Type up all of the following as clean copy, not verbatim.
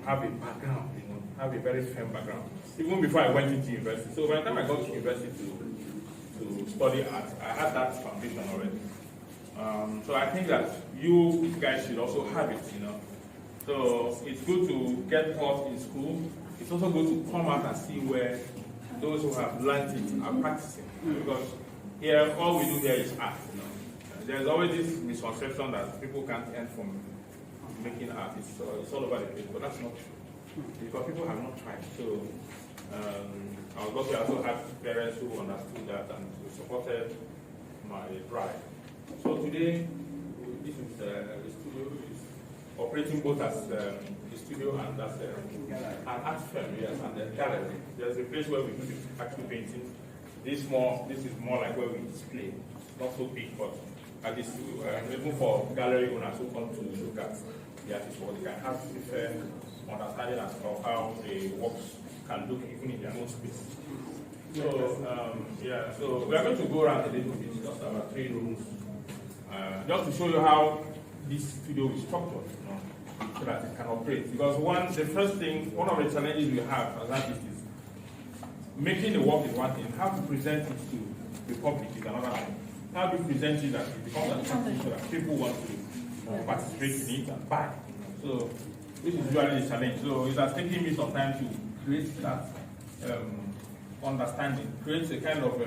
have a background, have a very firm background. Even before I went into university. So by the time I got to university to study art, I had that foundation already. So I think that you guys should also have it, So it's good to get taught in school. It's also good to come out and see where those who have learned it are practicing. Because here, all we do here is art. There's always this misconception that people can't earn from making art. It's all over the place, but that's not true. Because people have not tried. So I was lucky I also had parents who understood that and who supported my drive. So today, this is the studio is operating both as the studio and as an art firm, yes, and a gallery. There's a place where we do the actual painting. This is more like where we display. It's not so big, but at least even for gallery owners who come to look at the artist work, they can have different understanding as of how the works can look even in their own space. So so we are going to go around a little bit, just about 3 rooms, just to show you how this studio is structured, so that it can operate. Because one of the challenges we have as artists is making the work is one thing. How to present it to the public is another thing. How to present it that it becomes attractive so that people want to participate in it and buy. So this is usually the challenge. So it has taken me some time to create that understanding, create a kind of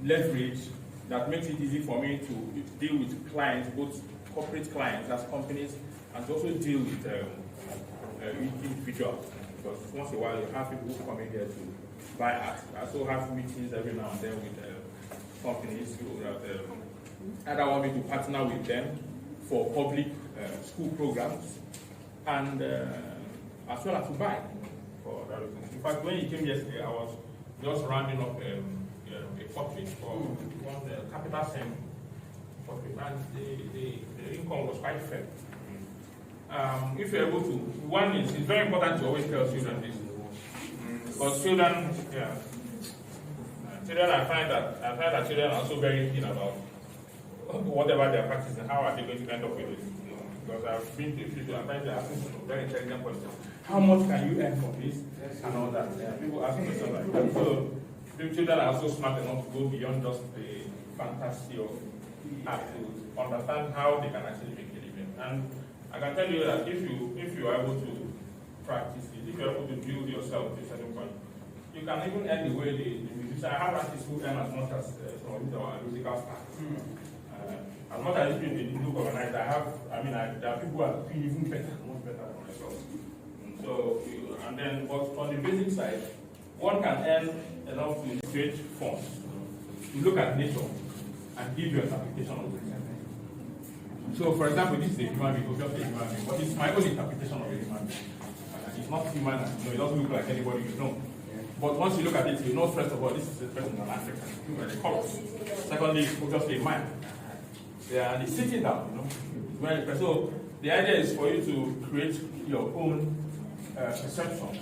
leverage that makes it easy for me to deal with clients, both corporate clients as companies, and to also deal with individuals. Because once in a while you have people who come in here to buy art. I also have meetings every now and then with companies who either want me to partner with them for public school programs and as well as to buy for that reason. In fact, when you came yesterday, I was just rounding up a portrait for one capital center portrait, and the income was quite fair. If you're able to, one is it's very important to always tell children this. Because children, I find that children are also very keen about whatever they're practicing. How are they going to end up with it? Because I've been to a few, I find they're asking very intelligent questions. How much can you earn from this and all that? People ask questions like that. So the children are also smart enough to go beyond just the fantasy of art to understand how they can actually make a living. And I can tell you that if you are able to practice it, if you are able to build yourself to a certain point, you can even earn the way the musicians. I have artists who earn as much as some of these are musical stars. As much as if they look organized, there are people who are doing even better, much better than myself. So, and then, but on the basic side, one can earn enough to create funds. You look at nature and give you an interpretation of it. So, for example, this is a human being, just a human being, but it's my own interpretation of a human being. It's not human, it doesn't look like anybody you know. But once you look at it, you know, first of all, this is a person an African. Look at the colors. Secondly, it's just a man. Yeah, and he's sitting down, It's very impressive. So the idea is for you to create your own perception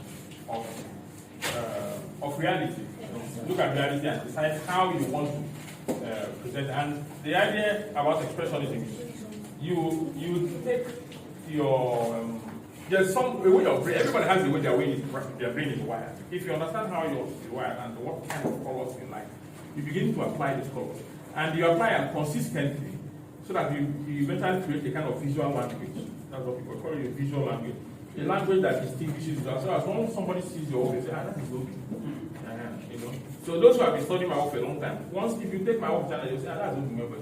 of reality. Look at reality and decide how you want to present it. And the idea about expressionism is you take your there's some way of brain. Everybody has the way their brain is wired. If you understand how yours is wired and what kind of colors you like, you begin to apply these colors, and you apply them consistently, so that you eventually create a kind of visual language. That's what people call it, a visual language. A language that distinguishes you. So as long as somebody sees your work, they say, that is okay. So those who have been studying my work for a long time, if you take my work channel, you'll say, that's okay.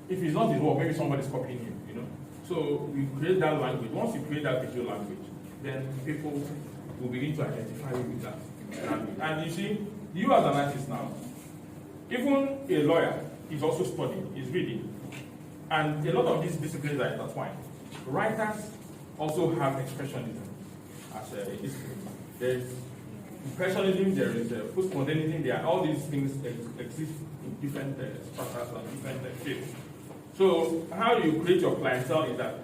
If it's not in work, maybe somebody's copying you, So we create that language. Once you create that visual language, then people will begin to identify you with that language. And you see, you as an artist now, even a lawyer is also studying, is reading. And a lot of these disciplines are intertwined. Writers also have expressionism as a discipline. There is impressionism, there is postmodernism, there are all these things exist in different structures and different shapes. So how you create your clientele is that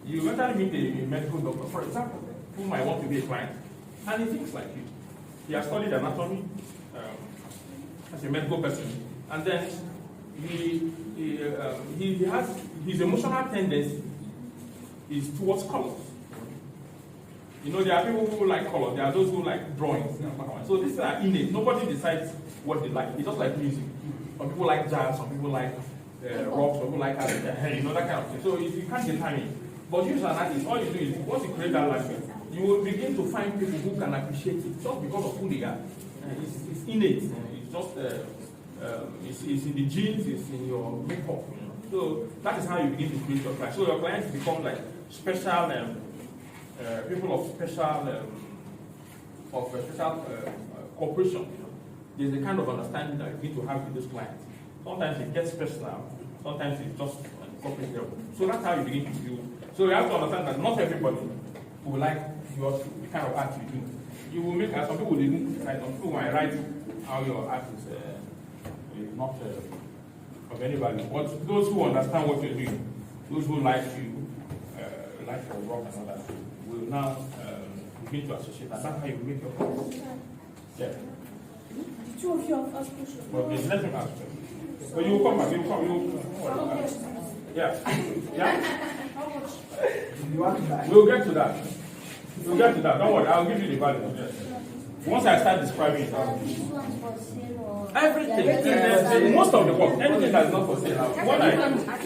you eventually meet a medical doctor, for example, who might want to be a client, and he thinks like you. He has studied anatomy as a medical person, and then he has his emotional tendency is towards colors. You know, there are people who like color, there are those who like drawings. So these are innate. Nobody decides what they like. It's just like music. Some people like jazz, some people like rock, some people like you know, that kind of thing. So you can't determine it. But you as an artist, all you do is once you create that language, you will begin to find people who can appreciate it just because of who they are. It's innate. It's just it's in the genes, it's in your makeup. You know? So that is how you begin to create your clients. So your clients become like special people of special cooperation. You know? There's a kind of understanding that you need to have with those clients. Sometimes it gets personal. Sometimes it's just corporate level. So that's how you begin to build. So you have to understand that not everybody will like the kind of art you do. You will make, some people will even criticize, some people might write how your art is not of any value. But those who understand what you're doing, those who like you, like your work and all that, will now begin to associate. And that's how you make your point. Yeah. The two of you have asked questions. But there's nothing else. But you will come back, you will come, yeah. Yeah? We'll get to that. We'll get to that. Don't worry, I'll give you the value. Yes. Once I start describing it, everything. Most of the work, anything that's not for sale.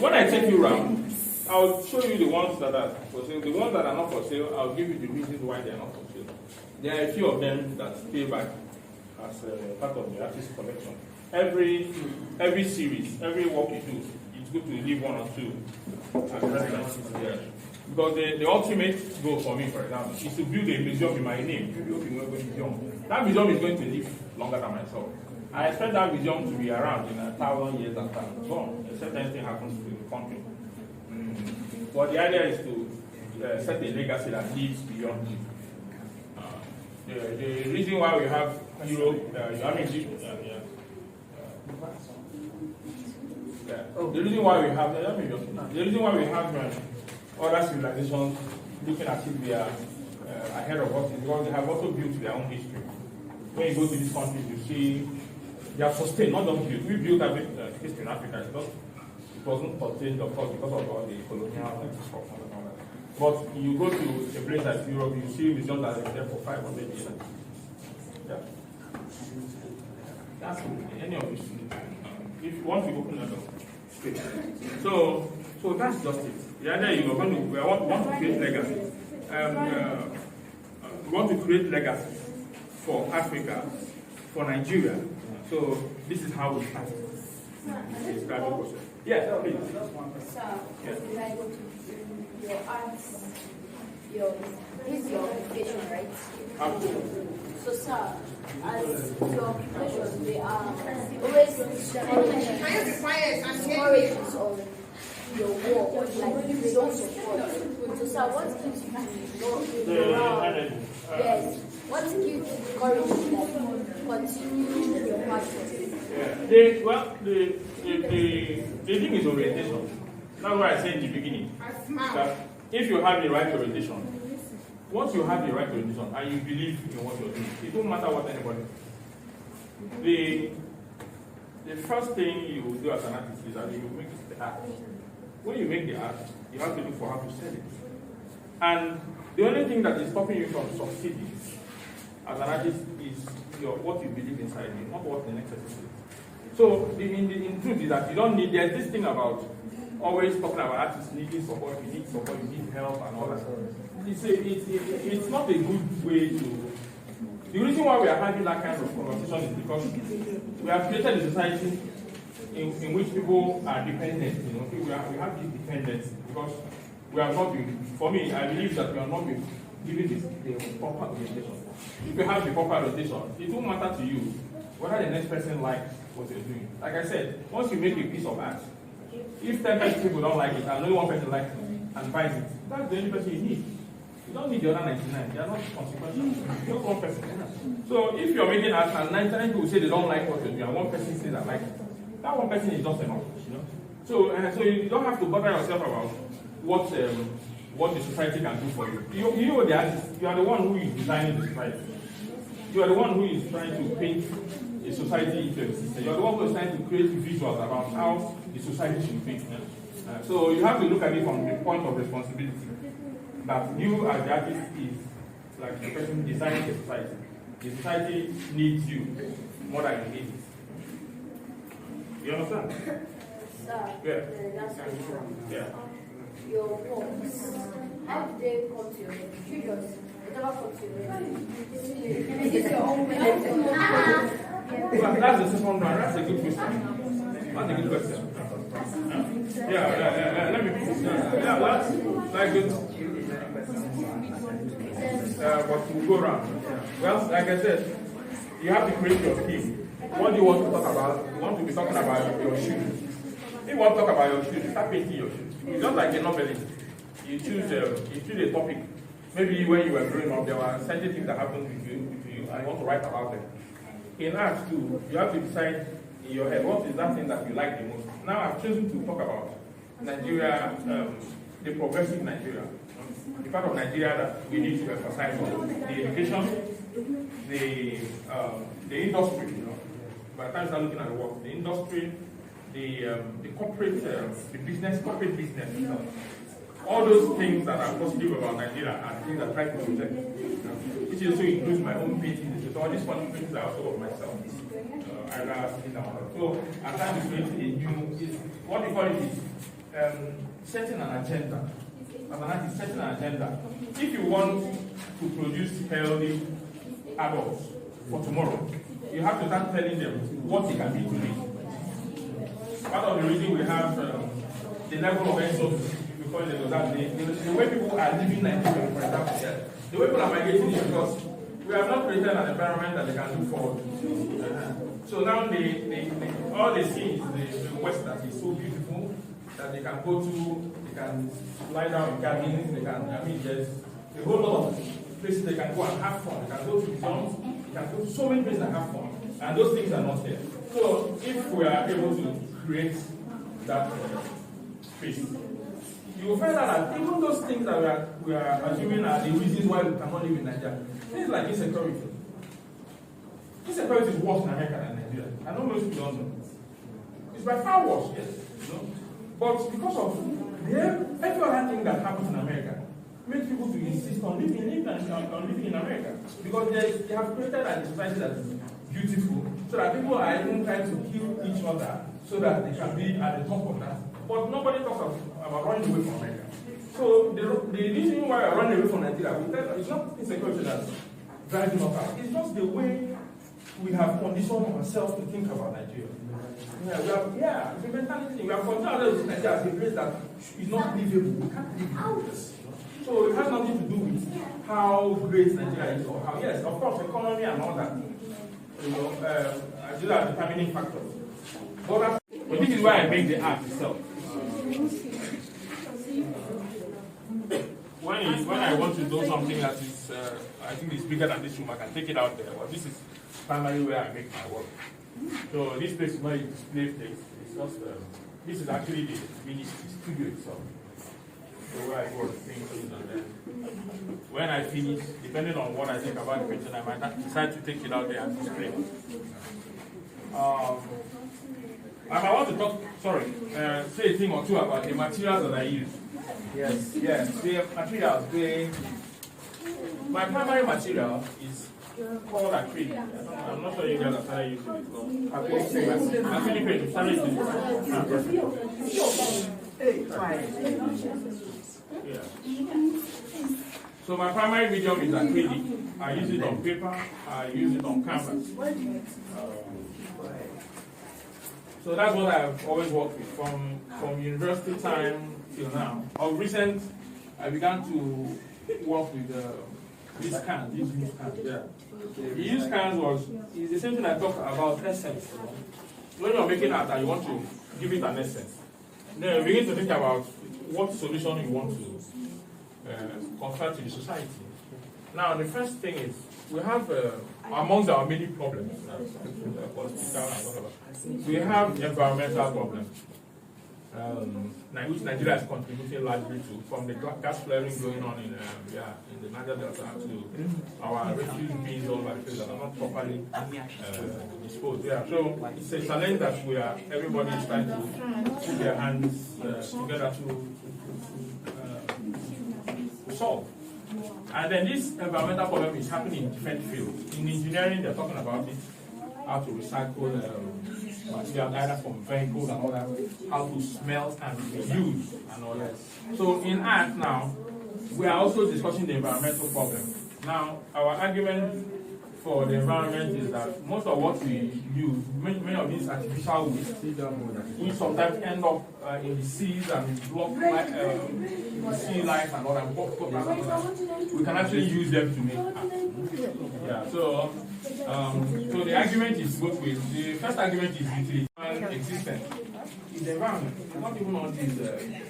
When I take you around, I'll show you the ones that are for sale. The ones that are not for sale, I'll give you the reasons why they are not for sale. There are a few of them that stay back as part of the artist collection. Every series, every work you do, it's good to leave one or two as references there. Because the ultimate goal for me, for example, is to build a museum in my name. That museum is going to live longer than myself. I expect that museum to be around in 1,000 years after I'm gone, except anything happens to the country. But the idea is to set a legacy that lives beyond you. The reason why we have Europe, the reason why we have other civilizations looking as if they are ahead of us is because they have also built their own history. When you go to these countries, you see they have sustained, not just built. We built a history in Africa. It wasn't sustained, of course, because of all the colonial construction and all that. But you go to a place like Europe, you see museums that are there for 500 years. Yeah. That's any of this. If you want to open that up. So that's just it. The idea is we want to create legacy. We want to create legacy for Africa, for Nigeria. So this is how we start. Yes, please. Sir, yes. If I go to your arts, this is your occupation, right? Absolutely. So, sir, as your occupation, they are always discourages on your work, like they don't support. So, sir, what gives you morale? Yes, what gives you courage to continue your passion? The thing is orientation. That's what I said in the beginning. That if you have the right orientation, once you have the right orientation and you believe in what you're doing, it don't matter what anybody does. The first thing you will do as an artist is that you make the art. When you make the art, you have to look for how to sell it. And the only thing that is stopping you from succeeding as an artist is what you believe inside you, not what the next person says. So in truth is that you don't need, there's this thing about always talking about artists needing support, you need help and all that. It's not a good way to. The reason why we are having that kind of conversation is because we have created a society in which people are dependent. You know, we have this dependence because we have not been. For me, I believe that we have not been given the proper orientation. If you have the proper orientation, it won't matter to you whether the next person likes what you're doing. Like I said, once you make a piece of art, if 10 people don't like it and only one person likes it and buys it, that's the only person you need. You don't need the other 99. They are not consequential. Just one person. So if you're making art and 99 people say they don't like what you're doing and one person says I like it, that one person is just enough. You know? So you don't have to bother yourself about what the society can do for you. You are the artist. You are the one who is designing the society. You are the one who is trying to paint a society into a system. You are the one who is trying to create visuals about how the society should be. So you have to look at it from the point of responsibility. That you as the artist is like the person designing the society. The society needs you more than you need it. You understand? Sir, Yeah. Last question. Yeah. Your works, how do they come to your head? You just, they never come to your head. Is it your own way? Well, that's the second one. That's a good question. That's a good question. Yeah. Let me. Yeah, that's like good. But we'll go around. Well, like I said, you have to create your theme. What do you want to talk about? You want to be talking about your shoes. If you want to talk about your shoes, start painting your shoes. It's just like a novelist. You choose a topic. Maybe when you were growing up, there were certain things that happened with you, and you want to write about them. In art too, you have to decide in your head what is that thing that you like the most. Now I've chosen to talk about Nigeria, the progressive Nigeria, the part of Nigeria that we need to emphasize on the education, the industry. You know, by the time you start looking at the work, the industry, the corporate, the business, corporate business. You know, all those things that are positive about Nigeria are things that I try to protect. Which also includes my own painting. So all these funny things are also of myself. So I'm trying to create a new, what we call it is setting an agenda. As an artist, setting an agenda. If you want to produce healthy adults for tomorrow, you have to start telling them what they can be today. Part of the reason we have the level of exodus, because the way people are living Nigeria, for example, the way people are migrating is because we have not created an environment that they can look forward to. So now all they see is the West that is so beautiful that they can go to, they can lie down in gardens, there's a whole lot of places they can go and have fun. They can go to museums, they can go to so many places and have fun. And those things are not there. So if we are able to create that space, you will find out that even those things that we are assuming are the reasons why we cannot live in Nigeria, things like insecurity. Insecurity is worse in America than Nigeria. I know most people don't know. It's by far worse, yes. You know? But because of every other thing that happens in America, makes people to insist on living in America. Because they have created a society that is beautiful, so that people are even trying to kill each other so that they can be at the top of that. But nobody talks about running away from America. So the reason why we're running away from Nigeria, it's not insecurity that's driving us out. It's just the way we have conditioned ourselves to think about Nigeria. It's a mentality. We have conditioned ourselves to Nigeria as a place that is not livable. We can't live out. So it has nothing to do with how great Nigeria is or how, yes, of course, economy and all that. These are determining factors. But this is why I make the art itself. When I want to do something that is, I think is bigger than this room, I can take it out there. But this is primarily where I make my work. So this place is not a display place. It's just, this is actually the mini studio itself. So where I work things and then when I finish, depending on what I think about the picture, I might decide to take it out there and display. I want to talk, say a thing or two about the materials that I use. Yes, the materials. My primary material is called acrylic. I'm not sure you guys have started using it. Acrylic paint, started using it. So my primary medium is acrylic. I use it on paper, I use it on canvas. So that's what I've always worked with from university time till now. Of recent, I began to work with these cans, these used cans. The used cans is the same thing I talked about essence. When you're making art and you want to give it an essence, then you begin to think about what solution you want to confer to the society. Now, the first thing is we have amongst our many problems, we have environmental problems, which Nigeria is contributing largely to, from the gas flaring going on in the Niger Delta to our refuse bins all over the place that are not properly disposed. So it's a challenge that everybody is trying to put their hands together to solve. And then this environmental problem is happening in different fields. In engineering, they're talking about it, how to recycle material either from vehicles and all that, how to smelt and reuse and all that. So in art now, we are also discussing the environmental problem. Now, our argument for the environment is that most of what we use, many of these artificial waste, we sometimes end up in the seas and block sea life and all that. We can actually use them to make art. Yeah, so the argument is both ways. The first argument is utility and existence. In the environment, not even on this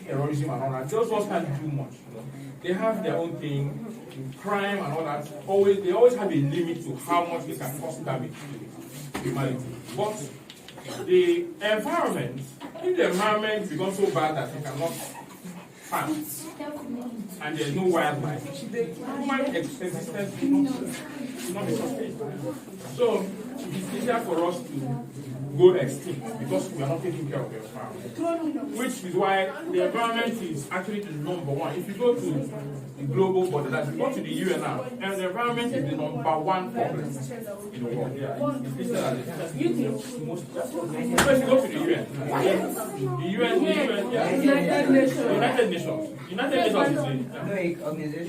terrorism and all that. Those ones can't do much. You know? They have their own thing. Crime and all that, they always have a limit to how much they can cause damage to humanity. But the environment, if the environment becomes so bad that you cannot farm and there's no wildlife, human existence will not be sustained. So it's easier for us to go extinct because we are not taking care of the environment. Which is why the environment is actually the number one. If you go to the global body, that you go to the UN now, and the environment is the number one problem in the world. Yeah, it's listed as the most. So if you go to the UN, United Nations. United Nations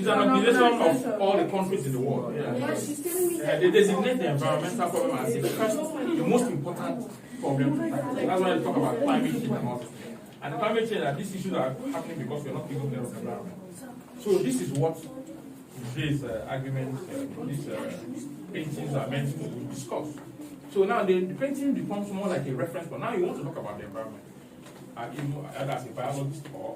is an organization of all the countries in the world. Yeah. They designate the environmental problem as the first, the most important problem. That's why they talk about climate change and all this. And the climate change and these issues are happening because we are not taking care of the environment. So this is what today's arguments, these paintings are meant to discuss. So now the painting becomes more like a reference, but now you want to talk about the environment. Either as a biologist or